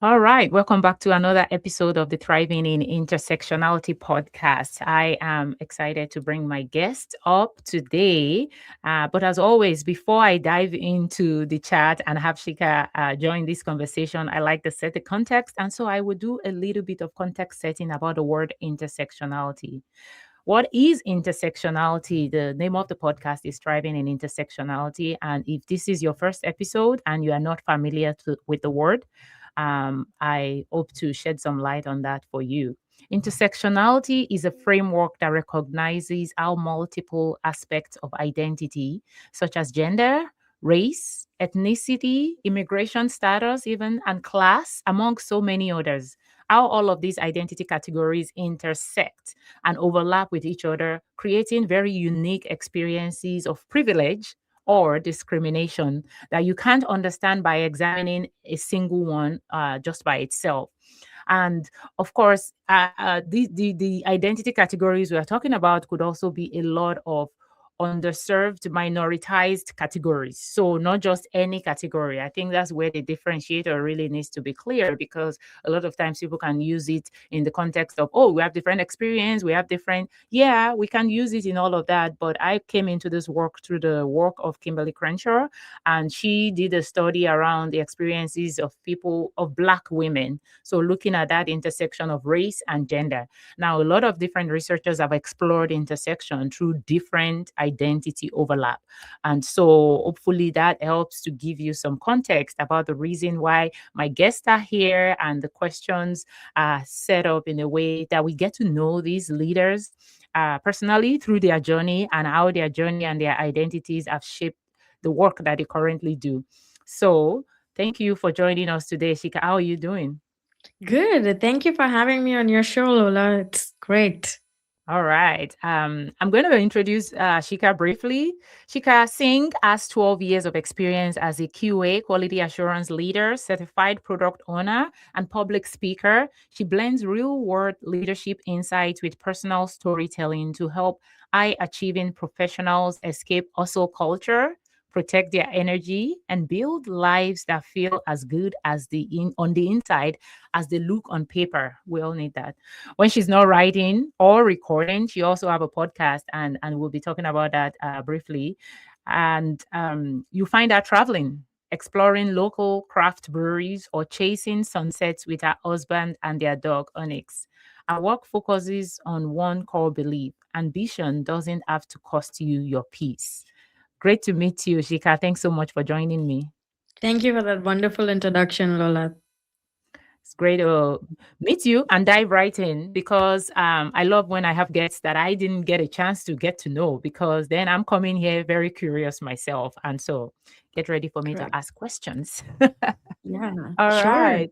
All right, welcome back to another episode of the Thriving in Intersectionality podcast. I am excited to bring my guest up today. But as always, before I dive into the chat and have Sheekha join this conversation, I like to set the context. And so I will do a little bit of context setting about the word intersectionality. What is intersectionality? The name of the podcast is Thriving in Intersectionality. And if this is your first episode and you are not familiar with the word, I hope to shed some light on that for you. Intersectionality is a framework that recognizes how multiple aspects of identity, such as gender, race, ethnicity, immigration status, even, and class, among so many others, how all of these identity categories intersect and overlap with each other, creating very unique experiences of privilege or discrimination that you can't understand by examining a single one just by itself. And of course, the identity categories we are talking about could also be a lot of underserved, minoritized categories. So not just any category. I think that's where the differentiator really needs to be clear, because a lot of times people can use it in the context of, oh, we have different experience, we have different, yeah, we can use it in all of that. But I came into this work through the work of Kimberly Crenshaw, and she did a study around the experiences of people, of Black women. So looking at that intersection of race and gender. Now, a lot of different researchers have explored intersection through different identity overlap. And so hopefully that helps to give you some context about the reason why my guests are here, and the questions are set up in a way that we get to know these leaders personally through their journey, and how their journey and their identities have shaped the work that they currently do. So thank you for joining us today, Sheekha. How are you doing? Good. Thank you for having me on your show, Lola. It's great. All right. I'm going to introduce Sheekha briefly. Sheekha Singh has 12 years of experience as a QA, quality assurance leader, certified product owner, and public speaker. She blends real world leadership insights with personal storytelling to help high achieving professionals escape hustle culture, protect their energy, and build lives that feel as good as on the inside as they look on paper. We all need that. When she's not writing or recording, she also have a podcast, and we'll be talking about that briefly. And you find her traveling, exploring local craft breweries, or chasing sunsets with her husband and their dog Onyx. Our work focuses on one core belief: ambition doesn't have to cost you your peace. Great to meet you, Shika. Thanks so much for joining me. Thank you for that wonderful introduction, Lola. It's great to meet you and dive right in, because I love when I have guests that I didn't get a chance to get to know, because then I'm coming here very curious myself. And so get ready for me to Correct. ask questions. Yeah, All sure. right.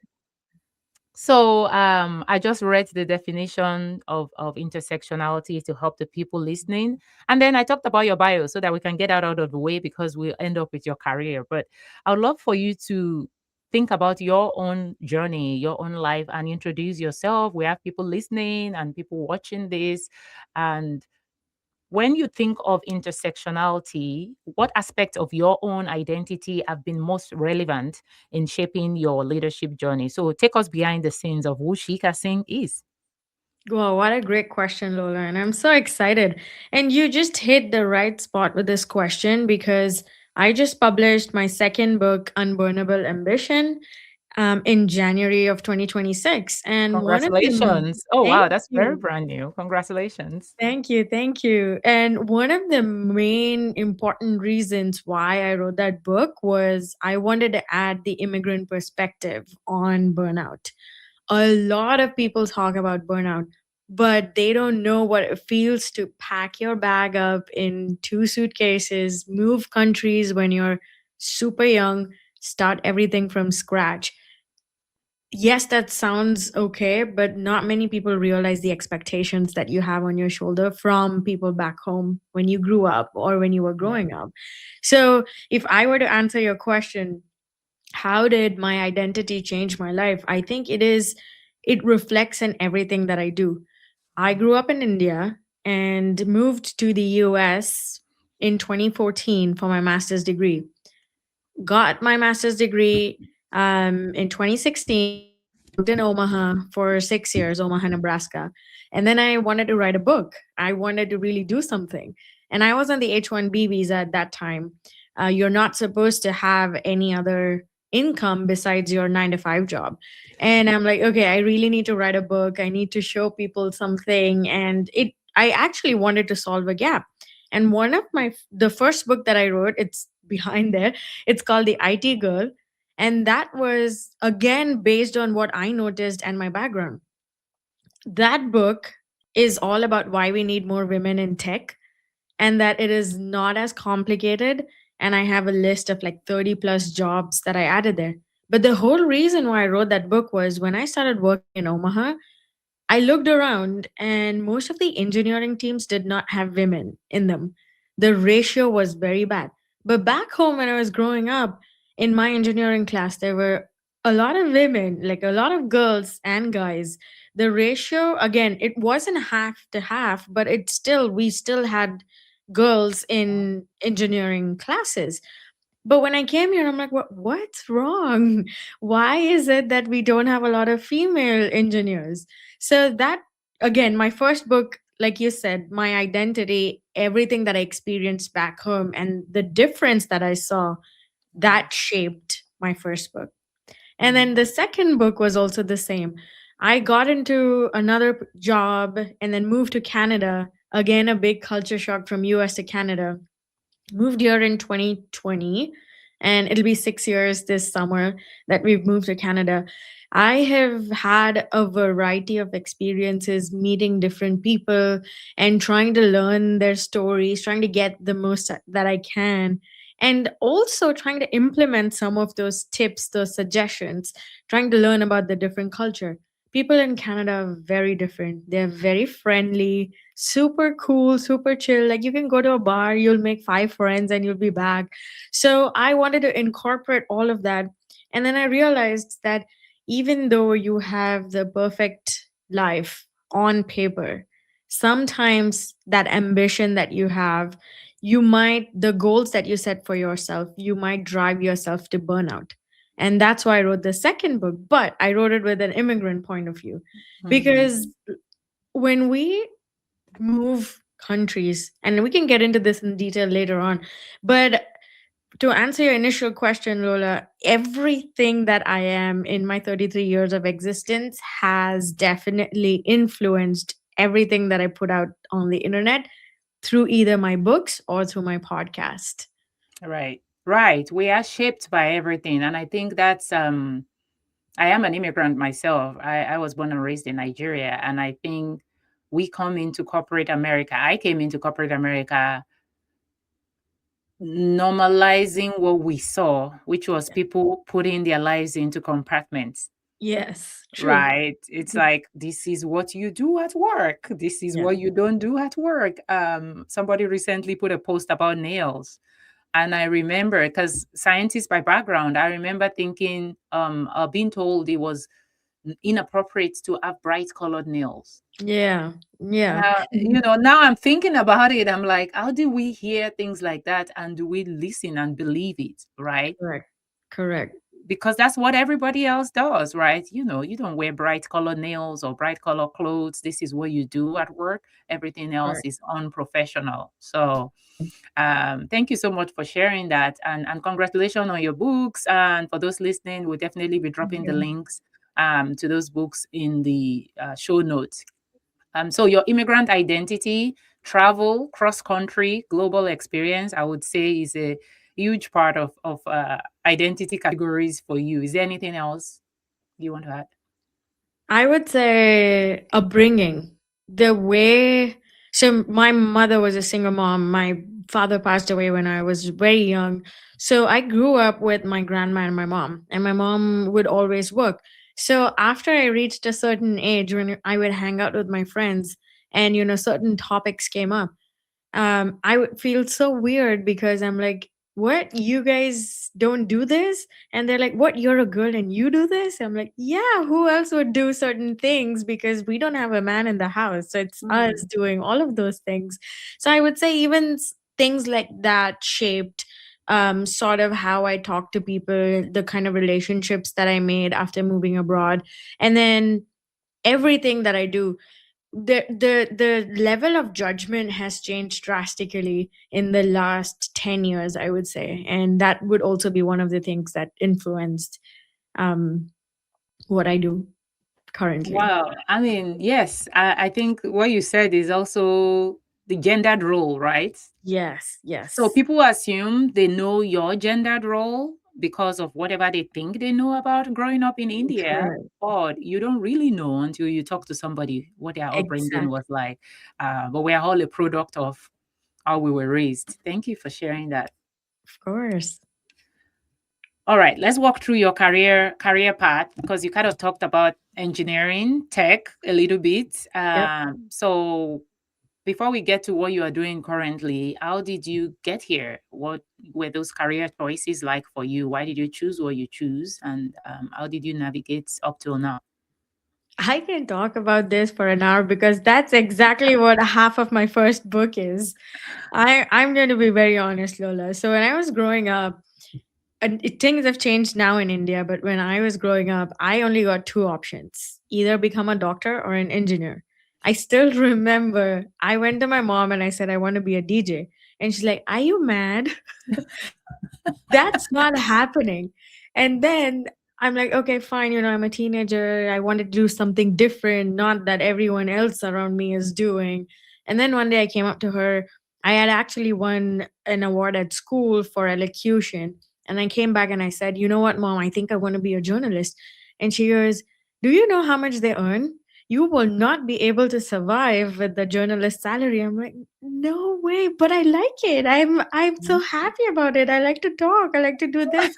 So I just read the definition of intersectionality to help the people listening. And then I talked about your bio so that we can get out of the way, because we'll end up with your career. But I would love for you to think about your own journey, your own life, and introduce yourself. We have people listening and people watching this. And when you think of intersectionality, what aspects of your own identity have been most relevant in shaping your leadership journey? So take us behind the scenes of who Sheekha Singh is. Wow, what a great question, Lola. And I'm so excited. And you just hit the right spot with this question because I just published my second book, Unburnable Ambition, in January of 2026. And one of the Congratulations. Oh, thank wow. That's very you. brand new. Congratulations. Thank you. Thank you. And one of the main important reasons why I wrote that book was I wanted to add the immigrant perspective on burnout. A lot of people talk about burnout, but they don't know what it feels to pack your bag up in two suitcases, move countries when you're super young, start everything from scratch. Yes, that sounds okay, but not many people realize the expectations that you have on your shoulder from people back home when you grew up or when you were Yeah. growing up. So, if I were to answer your question, how did my identity change my life? I think it reflects in everything that I do. I grew up in India and moved to the US in 2014 for my master's degree. Got my master's degree in 2016, lived in Omaha for 6 years, Omaha, Nebraska. And then I wanted to write a book. I wanted to really do something. And I was on the H-1B visa at that time. You're not supposed to have any other income besides your 9 to 5 job. And I'm like, okay, I really need to write a book. I need to show people something. And I actually wanted to solve a gap. And the first book that I wrote, it's behind there, it's called The IT Girl, and that was again based on what I noticed and my background. That book is all about why we need more women in tech and that it is not as complicated. And I have a list of like 30 plus jobs that I added there. But the whole reason why I wrote that book was when I started working in Omaha, I looked around and most of the engineering teams did not have women in them. The ratio was very bad. But back home, when I was growing up, in my engineering class, there were a lot of women, like a lot of girls and guys. The ratio, again, it wasn't half to half, but we still had girls in engineering classes. But when I came here, I'm like, what's wrong? Why is it that we don't have a lot of female engineers? So that, again, my first book, like you said, my identity, everything that I experienced back home and the difference that I saw, Mhm. that shaped my first book. And then Mhm. the second book was also the same. I got into another job and then moved to Canada. Again, a big culture shock from US to Canada. Moved here in 2020, and it'll be 6 years this summer that we've moved to Canada. I have had a variety of experiences meeting different people and trying to learn their stories, trying to get the most that I can, and also trying to implement some of those tips, those suggestions, trying to learn about the different culture. People in Canada are very different. They're very friendly, super cool, super chill. Like you can go to a bar, you'll make 5 friends and you'll be back. So I wanted to incorporate all of that. And then I realized that even though you have the perfect life on paper, sometimes that ambition that you have, the goals that you set for yourself, you might drive yourself to burnout. And that's why I wrote the second book, but I wrote it with an immigrant point of view. Mhm. Because when we move countries, and we can get into this in detail later on, but to answer your initial question, Lola, everything that I am in my 33 years of existence has definitely influenced everything that I put out on the internet through either my books or through my podcast. Right. Right. We are shaped by everything. And I think that's I am an immigrant myself. I was born and raised in Nigeria. And I think we come into corporate America. I came into corporate America normalizing what we saw, which was people putting their lives into compartments. Yes, true. Right. It's like this is what you do at work. This is Yeah. what you don't do at work. Somebody recently put a post about nails. And I remember, because scientist by background, I remember thinking, being told it was inappropriate to have bright colored nails. Yeah. Yeah. Now, now I'm thinking about it. I'm like, how do we hear things like that? And do we listen and believe it? Right. Correct. Correct. Because that's what everybody else does, right? You don't wear bright colored nails or bright color clothes. This is what you do at work. Everything else Correct. is unprofessional. So, thank you so much for sharing that, and congratulations on your books. And for those listening, we'll definitely be dropping the Yeah. links to those books in the show notes. So your immigrant identity, travel, cross country, global experience, I would say is a huge part of identity categories for you. Is there anything else you want to add? I would say upbringing. The way, so my mother was a single mom. My father passed away when I was very young. So I grew up with my grandma and my mom would always work. So after I reached a certain age when I would hang out with my friends and, certain topics came up, I would feel so weird because I'm like, what? You guys don't do this? And they're like, what? You're a girl and you do this? I'm like, yeah, who else would do certain things because we don't have a man in the house. So it's us Mm, doing all of those things. So I would say even things like that shaped sort of how I talk to people, the kind of relationships that I made after moving abroad, and then everything that I do. The level of judgment has changed drastically in the last 10 years, I would say, and that would also be one of the things that influenced um, what I do currently. Wow. I mean, yes, I think what you said is also the gendered role, right? Yes, So yes. people assume they know your gendered role because of whatever they think they know about growing up in India, Correct. but you don't really know until you talk to somebody what their upbringing Exactly. was like. But we're all a product of how we were raised. Thank you for sharing that. Of course. All right, let's walk through your career path because you kind of talked about engineering, tech a little bit. Yep. So before we get to what you are doing currently, how did you get here? What were those career choices like for you? Why did you choose what you choose, and how did you navigate up till now? I can talk about this for an hour because that's exactly what half of my first book is. I'm going to be very honest, Lola. So when I was growing up, things have changed now in India, but when I was growing up, I only got two options: either become a doctor or an engineer. I still remember I went to my mom and I said, I want to be a DJ. And she's like, are you mad? That's not happening. And then I'm like, okay, fine. I'm a teenager. I wanted to do something different, not that everyone else around me is doing. And then one day I came up to her. I had actually won an award at school for elocution. And I came back and I said, you know what, mom, I think I want to be a journalist. And she goes, do you know how much they earn? You will not be able to survive with the journalist salary. I'm like, no way, but I like it. I'm so happy about it. I like to talk. I like to do this.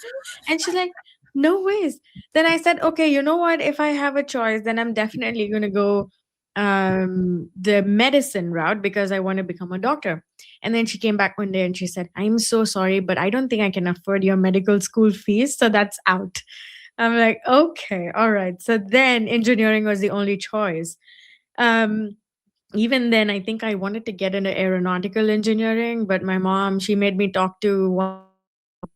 And she's like, no ways. Then I said, okay, you know what? If I have a choice, then I'm definitely going to go the medicine route because I want to become a doctor. And then she came back one day and she said, I'm so sorry, but I don't think I can afford your medical school fees. So that's out. I'm like, okay, all right. So then engineering was the only choice. Um, Even then, I think I wanted to get into aeronautical engineering, but my mom, she made me talk to one of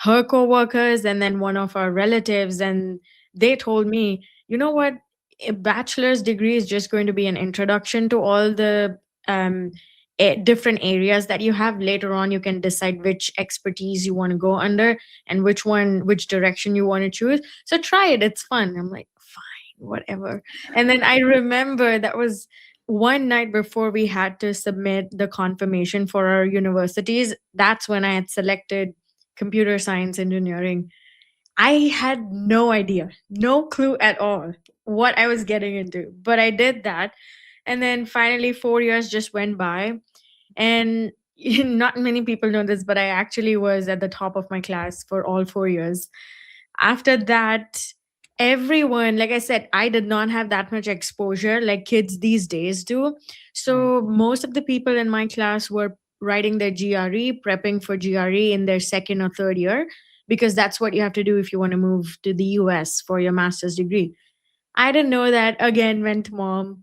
her coworkers and then one of our relatives, and they told me, you know what, a bachelor's degree is just going to be an introduction to all the um, different areas that you have. Later on, you can decide which expertise you want to go under and which direction you want to choose. So try it; it's fun. I'm like, fine, whatever. And then I remember that was one night before we had to submit the confirmation for our universities. That's when I had selected computer science engineering. I had no idea, no clue at all what I was getting into, but I did that. And then finally, 4 years just went by. And not many people know this, but I actually was at the top of my class for all 4 years. After that, everyone, like I said, I did not have that much exposure like kids these days do. So most of the people in my class were writing their GRE, prepping for GRE in their second or third year, because that's what you have to do if you want to move to the US for your master's degree. I didn't know that. Again, went to mom.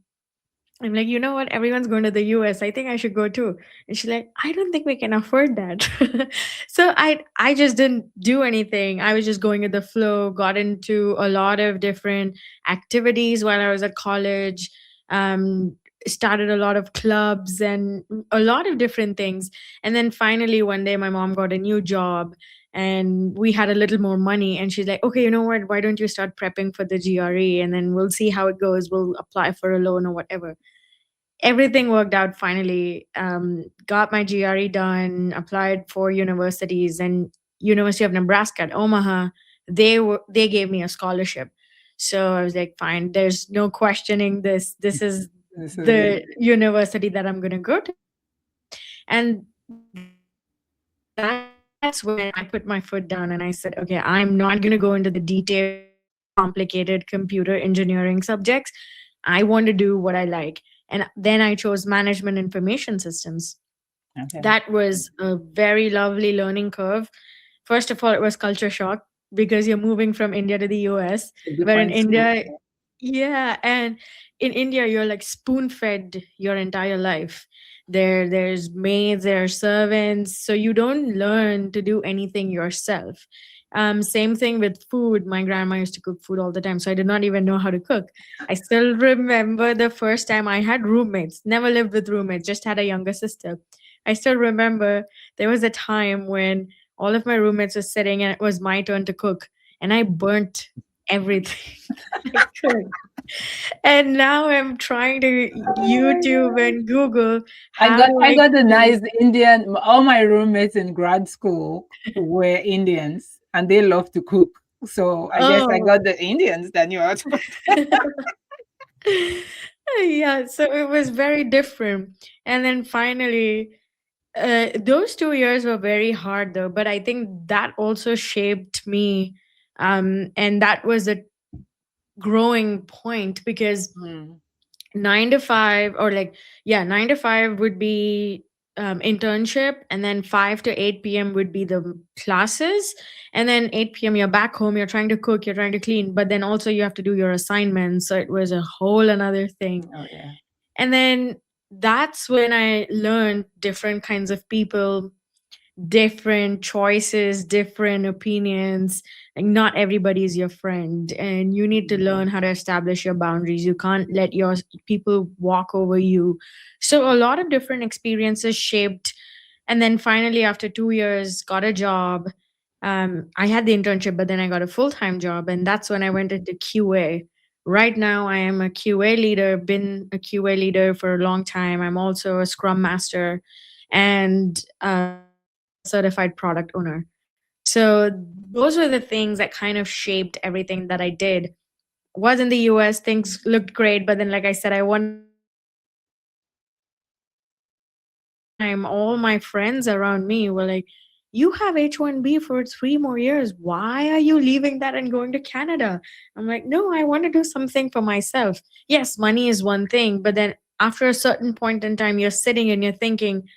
I'm like, you know what? Everyone's going to the US. I think I should go too. And she's like, I don't think we can afford that. So I just didn't do anything. I was just going with the flow, got into a lot of different activities while I was at college, um, started a lot of clubs and a lot of different things. And then finally one day my mom got a new job and we had a little more money, and she's like, okay, you know what, why don't you start prepping for the GRE and then we'll see how it goes, we'll apply for a loan or whatever. Everything worked out finally. Got my GRE done, applied for universities, and University of Nebraska at Omaha, they gave me a scholarship. So I was like, fine, there's no questioning this. This is This is it. the university that I'm going to go to. And that's when I put my foot down and I said, okay, I'm not going to go into the details of complicated computer engineering subjects. I want to do what I like. And then I chose management information systems. That was Okay. a very lovely learning curve. First of all, it was culture shock because you're moving from India to the US, It's a where in different school. India, Yeah. Yeah, and in India, you're like spoon fed your entire life. There's maids, there are servants, so you don't learn to do anything yourself. Same thing with food. My grandma used to cook food all the time, so I did not even know how to cook. I still remember the first time I had roommates. Never lived with roommates, just had a younger sister. I still remember there was a time when all of my roommates were sitting and it was my turn to cook, and I burnt everything I could. And now I'm trying to Oh my YouTube God. and Google I how got do I I got a cook. nice Indian. All my roommates in grad school were Indians, and they love to cook. So I guess I Oh, got the Indians that knew how to cook. yeah. So it was very different. And then finally, those 2 years were very hard though. But I think that also shaped me. And that was a growing point because Mm, 9 to 5 or like yeah 9 to 5 would be internship, and then 5 to 8 p.m would be the classes, and then 8 p.m you're back home, you're trying to cook, you're trying to clean, but then also you have to do your assignments, so it was a whole another thing. oh yeah. And then that's when I learned different kinds of people, different choices, different opinions. Like not everybody is your friend, and you need to learn how to establish your boundaries. You can't let your people walk over you. So a lot of different experiences shaped. And then finally, after 2 years, got a job. I had the internship, but then I got a full time job, and that's when I went into QA. Right now, I am a QA leader, been a QA leader for a long time. I'm also a Scrum Master and a certified product owner. So those were the things that kind of shaped everything that I did. Was in the US, things looked great, but then like I said, I wanted to do something more. And then after a certain time, all my friends around me were like, "You have H1B for 3 more years. Why are you leaving that and going to Canada?" I'm like, "No, I want to do something for myself." Yes, money is one thing, but then after a certain point in time, you're sitting and you're thinking,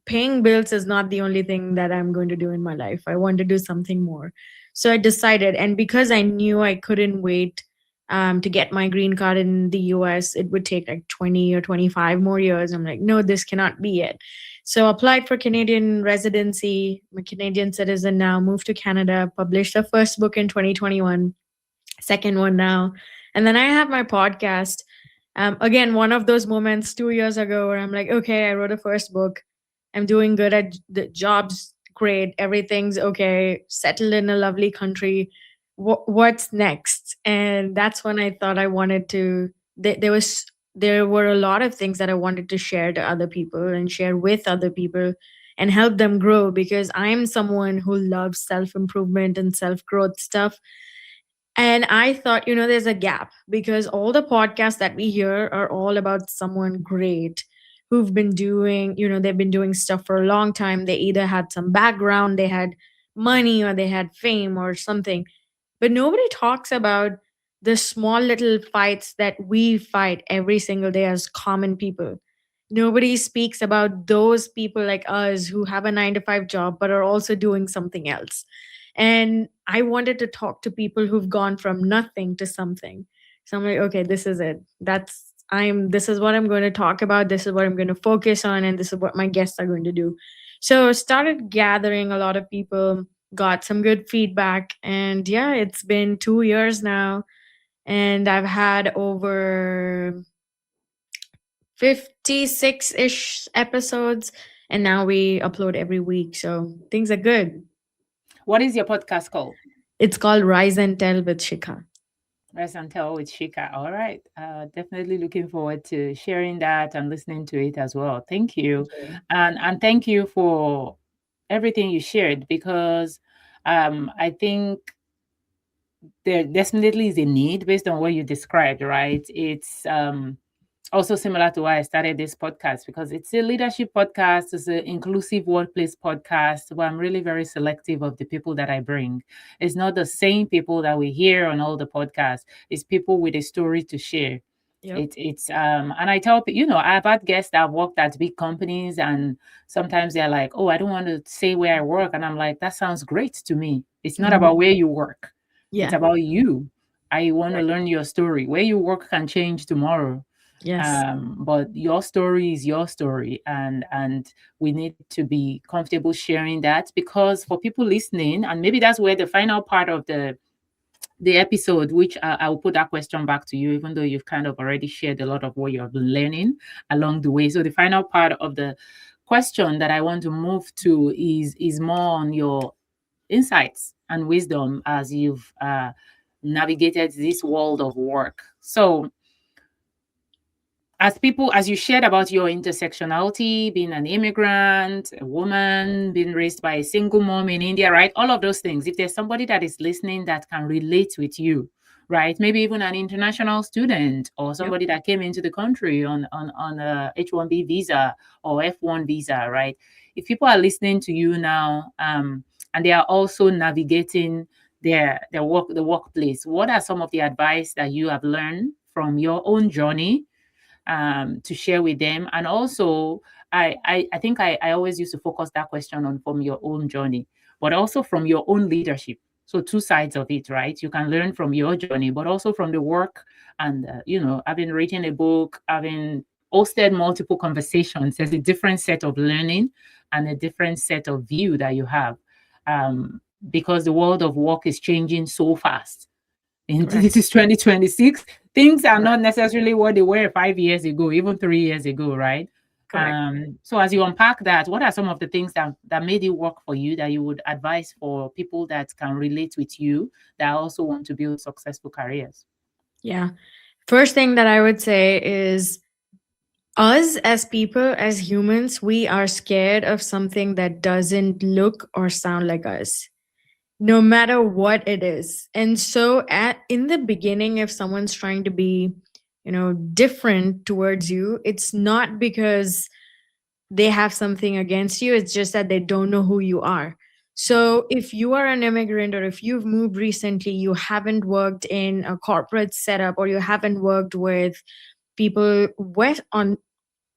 paying bills is not the only thing that I'm going to do in my life. I want to do something more. So I decided, and because I knew I couldn't wait to get my green card in the US, it would take like 20 or 25 more years. I'm like, no, this cannot be it. So applied for Canadian residency. I'm a Canadian citizen now, moved to Canada, published the first book in 2021, second one now. And then I have my podcast. Again, one of those moments 2 years ago where I'm like, okay, I wrote a first book. I'm doing good at the jobs, great, everything's okay, settled in a lovely country. What's next? And that's when I thought I wanted to. There were a lot of things that I wanted to share to other people and share with other people and help them grow because I'm someone who loves self improvement and self growth stuff. And I thought, there's a gap because all the podcasts that we hear are all about someone great who've been doing, they've been doing stuff for a long time. They either had some background, they had money, or they had fame or something. But nobody talks about the small little fights that we fight every single day as common people. Nobody speaks about those people like us who have a 9 to 5 job but are also doing something else. And I wanted to talk to people who've gone from nothing to something. So I'm like, okay, this is it. This is what I'm going to talk about. This is what I'm going to focus on. And this is what my guests are going to do. So started gathering a lot of people, got some good feedback. And yeah, it's been 2 years now. And I've had over 56-ish episodes. And now we upload every week. So things are good. What is your podcast called? It's called Rise and Tell with Shikha. Rest and Tell with Sheekha. All right. Definitely looking forward to sharing that and listening to it as well. Thank you. And thank you for everything you shared because I think there definitely is a need based on what you described, right? It's also similar to why I started this podcast because it's a leadership podcast, it's an inclusive workplace podcast where I'm really very selective of the people that I bring. It's not the same people that we hear on all the podcasts, it's people with a story to share. Yep. It's and I tell people, I've had guests that have worked at big companies and sometimes they're like, oh, I don't want to say where I work. And I'm like, that sounds great to me. It's not Mhm. about where you work. It's Yeah. about you I want to Right. learn your story. Where you work can change tomorrow. Yes. But your story is your story, and we need to be comfortable sharing that, because for people listening, and maybe that's where the final part of the episode, which I will put that question back to you, even though you've kind of already shared a lot of what you have been learning along the way. So the final part of the question that I want to move to is more on your insights and wisdom as you've navigated this world of work. So as people, as you shared about your intersectionality, being an immigrant, a woman, being raised by a single mom in India, right? All of those things. If there's somebody that is listening that can relate with you, right? Maybe even an international student or Yep. somebody that came into the country on a H-1B visa or F-1 visa, right? If people are listening to you now, and they are also navigating the workplace, what are some of the advice that you have learned from your own journey, to share with them? And also, I think I always used to focus that question on from your own journey, but also from your own leadership. So two sides of it, right? You can learn from your journey, but also from the work. And having written a book, having hosted multiple conversations, there's a different set of learning and a different set of view that you have, because the world of work is changing so fast. And Correct. this is 2026. Things are Correct. not necessarily what they were 5 years ago, even 3 years ago, right? Correct. So as you unpack that, what are some of the things that made it work for you, that you would advise for people that can relate with you, that also want to build successful careers? Yeah. First thing that I would say is, us as people, as humans, we are scared of something that doesn't look or sound like us, no matter what it is. And so at in the beginning, if someone's trying to be, different towards you, it's not because they have something against you, it's just that they don't know who you are. So if you are an immigrant, or if you've moved recently, you haven't worked in a corporate setup, or you haven't worked with people wet on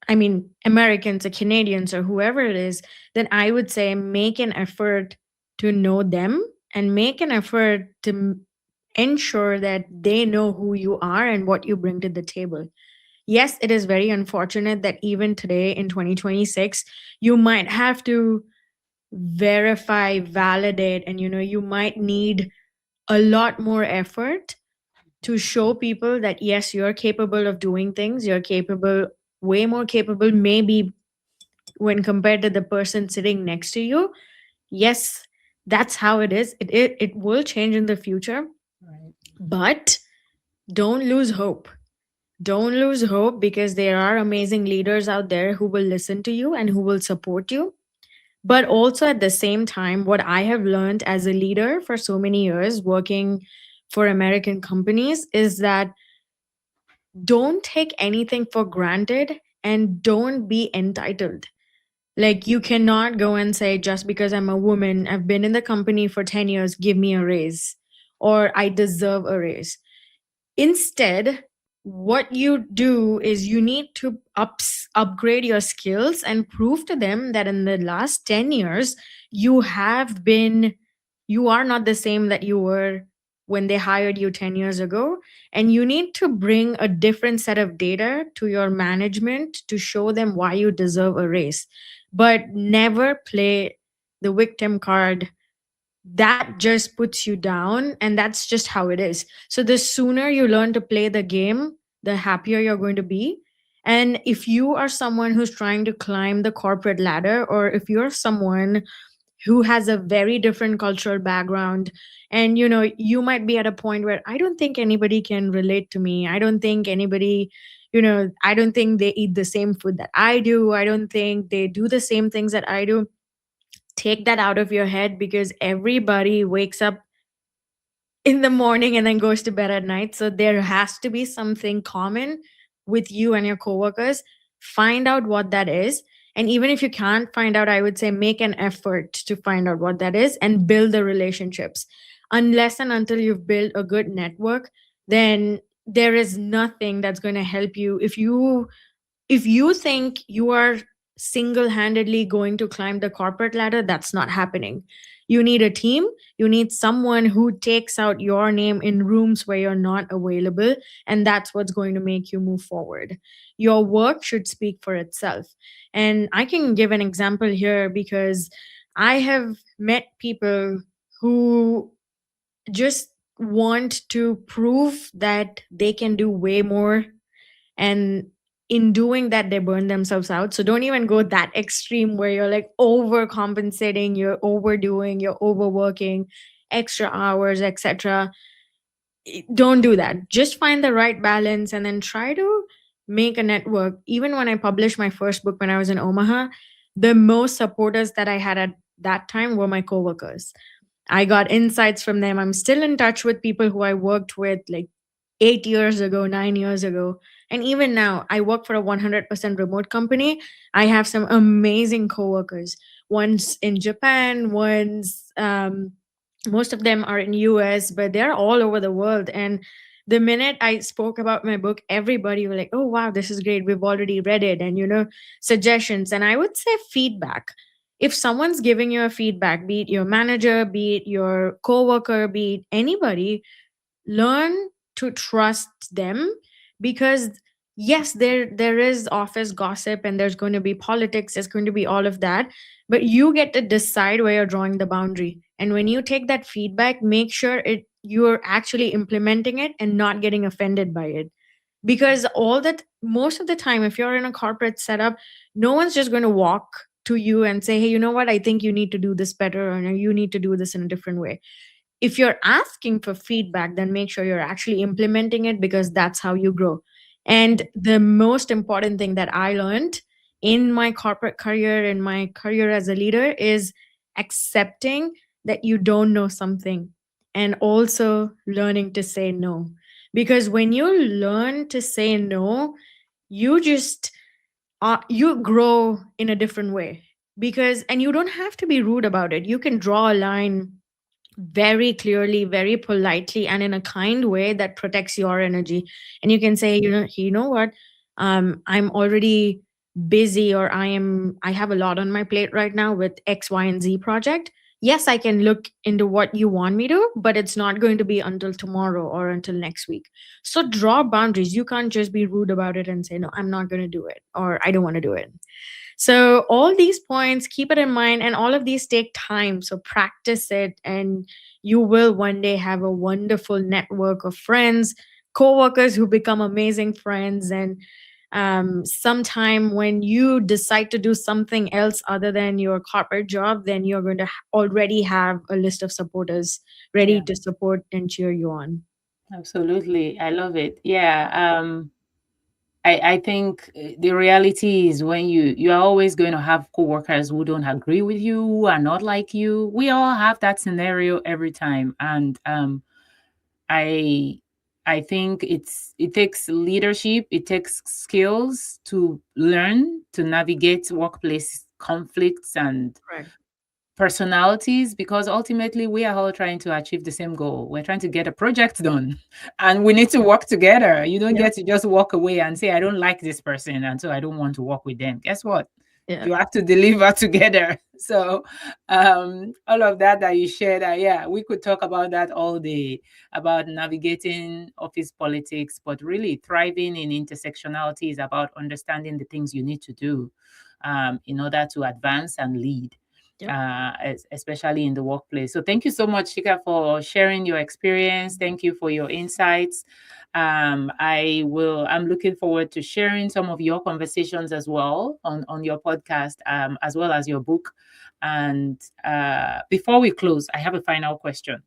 I mean, Americans or Canadians or whoever it is, then I would say make an effort to know them, and make an effort to ensure that they know who you are and what you bring to the table. Yes, it is very unfortunate that even today in 2026, you might have to verify, validate, and you might need a lot more effort to show people that yes, you're capable of doing things, you're capable, way more capable, maybe when compared to the person sitting next to you. Yes, that's how it is. It will change in the future, Right. but don't lose hope. Don't lose hope, because there are amazing leaders out there who will listen to you and who will support you. But also at the same time, what I have learned as a leader for so many years working for American companies is that don't take anything for granted and don't be entitled. Like, you cannot go and say, just because I'm a woman, I've been in the company for 10 years, give me a raise, or I deserve a raise. Instead, what you do is you need to upgrade your skills and prove to them that in the last 10 years, you have been, you are not the same that you were when they hired you 10 years ago. And you need to bring a different set of data to your management to show them why you deserve a raise. But never play the victim card. That just puts you down, and that's just how it is. So the sooner you learn to play the game, the happier you're going to be. And if you are someone who's trying to climb the corporate ladder, or if you're someone who has a very different cultural background, and you might be at a point where, I don't think anybody can relate to me, I don't think anybody, I don't think they eat the same food that I do, I don't think they do the same things that I do. Take that out of your head, because everybody wakes up in the morning and then goes to bed at night. So there has to be something common with you and your coworkers. Find out what that is. And even if you can't find out, I would say make an effort to find out what that is and build the relationships. Unless and until you've built a good network, then there is nothing that's going to help you. If you think you are single-handedly going to climb the corporate ladder, that's not happening. You need a team. You need someone who takes out your name in rooms where you're not available. And that's what's going to make you move forward. Your work should speak for itself. And I can give an example here because I have met people who just want to prove that they can do way more, and in doing that they burn themselves out. So don't even go that extreme where you're like overcompensating, you're overdoing, you're overworking, extra hours, etc. Don't do that. Just find the right balance and then try to make a network. Even when I published my first book when I was in Omaha, the most supporters that I had at that time were my coworkers. I got insights from them. I'm still in touch with people who I worked with like 8 years ago, 9 years ago. And even now, I work for a 100% remote company. I have some amazing coworkers. One's in Japan, most of them are in US, but they're all over the world. And the minute I spoke about my book, everybody was like, oh, wow, this is great. We've already read it. And, suggestions. And I would say feedback. If someone's giving you a feedback, be it your manager, be it your coworker, be it anybody, learn to trust them, because yes, there is office gossip and there's going to be politics, there's going to be all of that, but you get to decide where you're drawing the boundary. And when you take that feedback, make sure it you're actually implementing it and not getting offended by it. Because all that most of the time, if you're in a corporate setup, no one's just going to walk to you and say, hey, you know what, I think you need to do this better, or you need to do this in a different way. If you're asking for feedback, then make sure you're actually implementing it, because that's how you grow. And the most important thing that I learned in my corporate career, in my career as a leader, is accepting that you don't know something, and also learning to say no. Because when you learn to say no, you just you grow in a different way. Because and you don't have to be rude about it. You can draw a line very clearly, very politely, and in a kind way that protects your energy. And you can say, you know what, I'm already busy, or I have a lot on my plate right now with X, Y, and Z project. Yes, I can look into what you want me to, but it's not going to be until tomorrow or until next week. So draw boundaries. You can't just be rude about it and say, no, I'm not going to do it, or I don't want to do it. So, all these points, keep it in mind, and all of these take time. So, practice it, and you will one day have a wonderful network of friends, coworkers who become amazing friends. And sometime when you decide to do something else other than your corporate job, then you're going to already have a list of supporters ready Yeah, to support and cheer you on. absolutely. I love it. Yeah. I think the reality is when you are always going to have coworkers who don't agree with you, who are not like you. We all have that scenario every time. And I I think it takes leadership, it takes skills to learn to navigate workplace conflicts and Correct. personalities, because ultimately we are all trying to achieve the same goal. We're trying to get a project done and we need to work together. You don't Yep. get to just walk away and say, I don't like this person and so I don't want to work with them. Guess what? Yeah. You have to deliver together. So, all of that you shared, yeah, we could talk about that all day about navigating office politics, but really thriving in intersectionality is about understanding the things you need to do in order to advance and lead Yep. especially in the workplace. So thank you so much, Shika, for sharing your experience. Thank you for your insights. I'm looking forward to sharing some of your conversations as well on your podcast, as well as your book. And before we close, I have a final question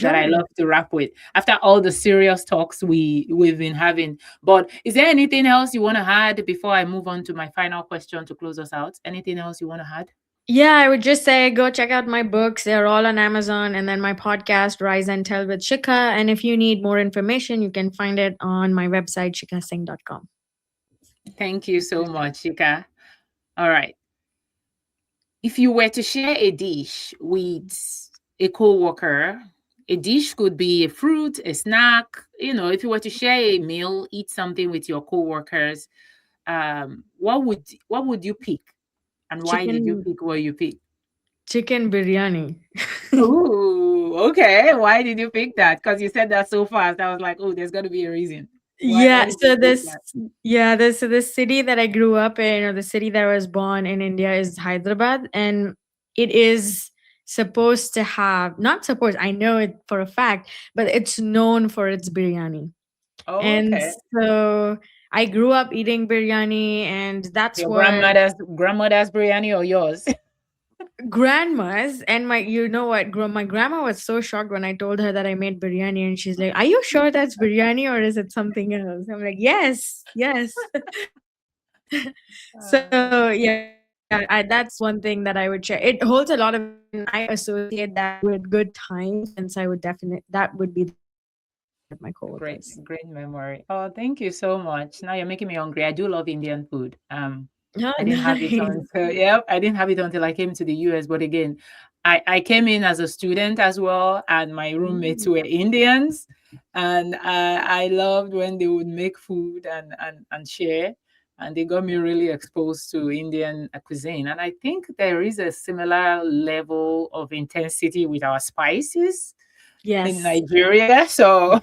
that I Sure. love to wrap with after all the serious talks we've been having. But is there anything else you want to add before I move on to my final question to close us out? Anything else you want to add? Yeah, I would just say go check out my books. They're all on Amazon. And then my podcast, Rise and Tell with Shikha. And if you need more information, you can find it on my website, shikhasingh.com. Thank you so much, Shika. All right. If you were to share a dish with a coworker, a dish could be a fruit, a snack. If you were to share a meal, eat something with your coworkers, what would you pick, and why did you Chicken pick what you pick? Chicken biryani. Ooh, okay. Why did you pick that? Because you said that so fast. I was like, oh, there's got to be a reason. Why Yeah, did you so pick this that? yeah, this so the city that I grew up in, or the city that I was born in India, is Hyderabad, and it is supposed to have, not supposed, I know it for a fact, but it's known for its biryani. Oh, And okay. so I grew up eating biryani, and that's Your what grandmother's biryani or yours? grandmas and my, you know what, my grandma was so shocked when I told her that I made biryani, and she's like, "Are you sure that's biryani or is it something else?" I'm like, "Yes, yes." So yeah, that's one thing that I would share. It holds a lot of meaning, and I associate that with good times, and so I would definitely, that would be the reason why I would share it with my Great, coworkers. great memory. Oh, thank you so much. Now you're making me hungry. I do love Indian food. Oh, I didn't have it nice. until yeah, I didn't have it until I came to the US. But again, I came in as a student as well, and my roommates Mm. were Indians, and I loved when they would make food and share, and they got me really exposed to Indian cuisine. And I think there is a similar level of intensity with our spices in Yes. Nigeria. So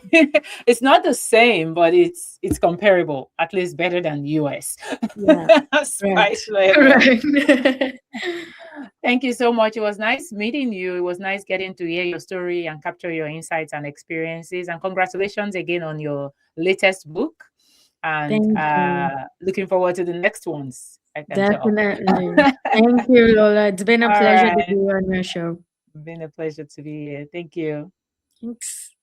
it's not the same, but it's comparable, at least better than US Yeah. spice Right. level. Right. Thank you so much. It was nice meeting you. It was nice getting to hear your story and capture your insights and experiences. And congratulations again on your latest book. And Thank you. looking forward to the next ones, I can tell. Definitely. Thank you, Lola. It's been a All pleasure to right. be on your show. Been a pleasure to be here. Thank you. Thanks.